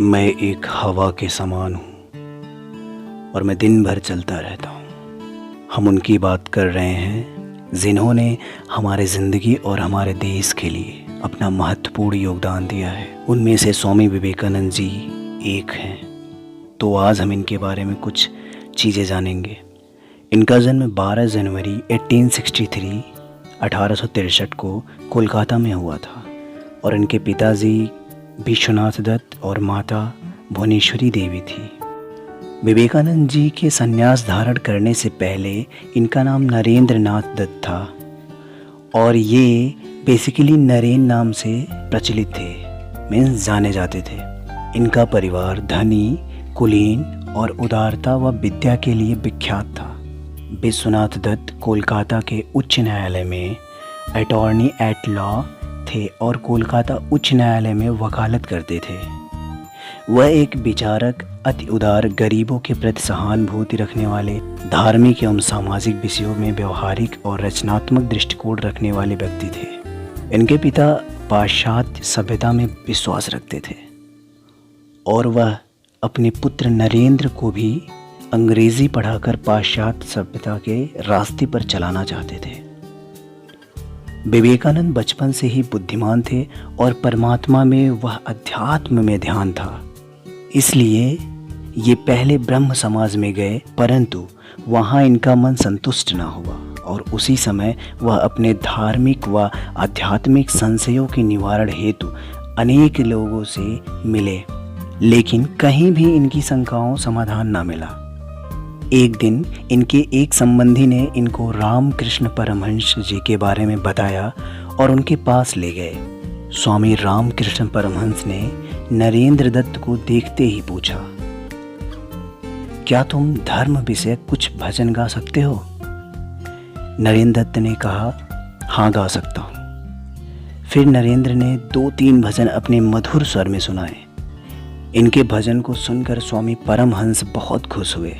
मैं एक हवा के समान हूँ और मैं दिन भर चलता रहता हूँ। हम उनकी बात कर रहे हैं जिन्होंने हमारे ज़िंदगी और हमारे देश के लिए अपना महत्वपूर्ण योगदान दिया है। उनमें से स्वामी विवेकानंद जी एक हैं। तो आज हम इनके बारे में कुछ चीज़ें जानेंगे। इनका जन्म 12 जनवरी 1863 को कोलकाता में हुआ था और इनके पिताजी विश्वनाथ दत्त और माता भुवनेश्वरी देवी थी। विवेकानंद जी के संन्यास धारण करने से पहले इनका नाम नरेंद्र नाथ दत्त था और ये बेसिकली नरेन नाम से प्रचलित थे, मीन्स जाने जाते थे। इनका परिवार धनी, कुलीन और उदारता व विद्या के लिए विख्यात था। विश्वनाथ दत्त कोलकाता के उच्च न्यायालय में अटॉर्नी एट लॉ थे और कोलकाता उच्च न्यायालय में वकालत करते थे। वह एक विचारक, अति उदार, गरीबों के प्रति सहानुभूति रखने वाले, धार्मिक एवं सामाजिक विषयों में व्यवहारिक और रचनात्मक दृष्टिकोण रखने वाले व्यक्ति थे। इनके पिता पाश्चात्य सभ्यता में विश्वास रखते थे और वह अपने पुत्र नरेंद्र को भी अंग्रेजी पढ़ाकर पाश्चात्य सभ्यता के रास्ते पर चलाना चाहते थे। विवेकानंद बचपन से ही बुद्धिमान थे और परमात्मा में वह अध्यात्म में ध्यान था। इसलिए ये पहले ब्रह्म समाज में गए, परंतु वहाँ इनका मन संतुष्ट न हुआ और उसी समय वह अपने धार्मिक व आध्यात्मिक संशयों के निवारण हेतु अनेक लोगों से मिले, लेकिन कहीं भी इनकी शंकाओं समाधान न मिला। एक दिन इनके एक संबंधी ने इनको रामकृष्ण परमहंस जी के बारे में बताया और उनके पास ले गए। स्वामी रामकृष्ण परमहंस ने नरेंद्र दत्त को देखते ही पूछा, क्या तुम धर्म विषय कुछ भजन गा सकते हो? नरेंद्र दत्त ने कहा, हाँ गा सकता हूँ। फिर नरेंद्र ने 2-3 भजन अपने मधुर स्वर में सुनाए। इनके भजन को सुनकर स्वामी परमहंस बहुत खुश हुए।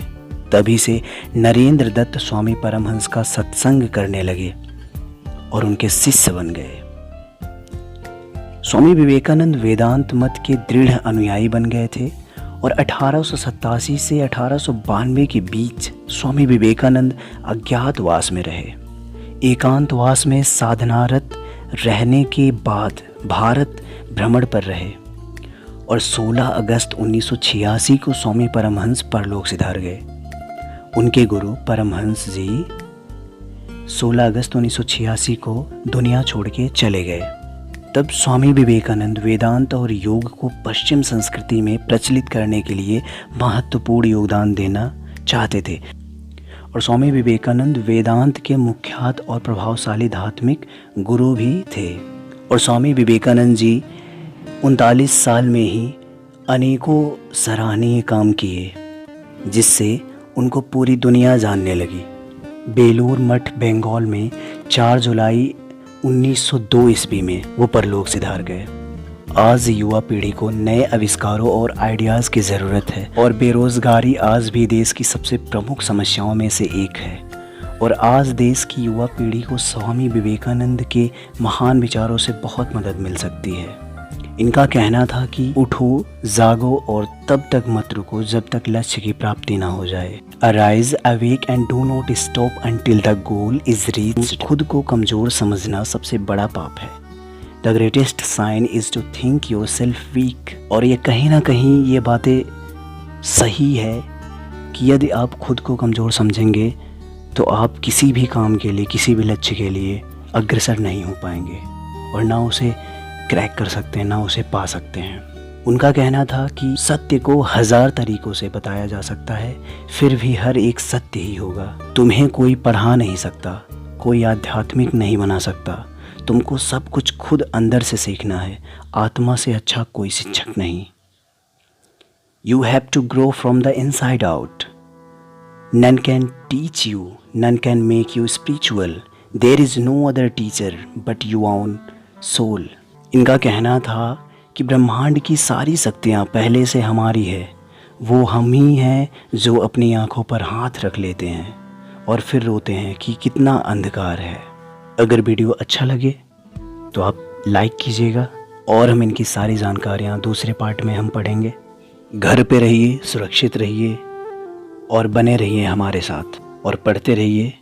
तभी से नरेंद्र दत्त स्वामी परमहंस का सत्संग करने लगे और उनके शिष्य बन गए। स्वामी विवेकानंद वेदांत मत के दृढ़ अनुयायी बन गए थे और 1887 से 1892 के बीच स्वामी विवेकानंद अज्ञातवास में रहे। एकांतवास में साधनारत रहने के बाद भारत भ्रमण पर रहे और 16 अगस्त 1986 को स्वामी परमहंस परलोक सिधार गए। उनके गुरु परमहंस जी 16 अगस्त 1986 को दुनिया छोड़ के चले गए। तब स्वामी विवेकानंद वेदांत और योग को पश्चिम संस्कृति में प्रचलित करने के लिए महत्वपूर्ण योगदान देना चाहते थे और स्वामी विवेकानंद वेदांत के मुख्यात और प्रभावशाली धार्मिक गुरु भी थे। और स्वामी विवेकानंद जी 39 साल में ही अनेकों सराहनीय काम किए, जिससे उनको पूरी दुनिया जानने लगी। बेलूर मठ बंगाल में 4 जुलाई 1902 ईस्वी में वो परलोक सिधार गए। आज युवा पीढ़ी को नए आविष्कारों और आइडियाज़ की ज़रूरत है और बेरोज़गारी आज भी देश की सबसे प्रमुख समस्याओं में से एक है। और आज देश की युवा पीढ़ी को स्वामी विवेकानंद के महान विचारों से बहुत मदद मिल सकती है। इनका कहना था कि उठो, जागो और तब तक मत रुको जब तक लक्ष्य की प्राप्ति ना हो जाए। Arise, awake and do not stop until the goal is reached. खुद को कमज़ोर समझना सबसे बड़ा पाप है। The greatest sin is to think yourself weak. और ये कहीं ना कहीं ये बातें सही है कि यदि आप खुद को कमज़ोर समझेंगे तो आप किसी भी काम के लिए, किसी भी लक्ष्य के लिए अग्रसर नहीं हो पाएंगे और ना उसे क्रैक कर सकते हैं, ना उसे पा सकते हैं। उनका कहना था कि सत्य को 1000 तरीकों से बताया जा सकता है, फिर भी हर एक सत्य ही होगा। तुम्हें कोई पढ़ा नहीं सकता, कोई आध्यात्मिक नहीं बना सकता। तुमको सब कुछ खुद अंदर से सीखना है, आत्मा से अच्छा कोई शिक्षक नहीं। You have to grow from the inside out. None can teach you, none can make you spiritual. There is no other teacher but your own soul. इनका कहना था कि ब्रह्मांड की सारी शक्तियाँ पहले से हमारी है। वो हम ही हैं जो अपनी आँखों पर हाथ रख लेते हैं और फिर रोते हैं कि कितना अंधकार है। अगर वीडियो अच्छा लगे तो आप लाइक कीजिएगा और हम इनकी सारी जानकारियाँ दूसरे पार्ट में हम पढ़ेंगे। घर पे रहिए, सुरक्षित रहिए और बने रहिए हमारे साथ और पढ़ते रहिए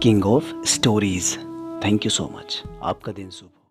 king of stories. Thank you so much. आपका दिन शुभ हो।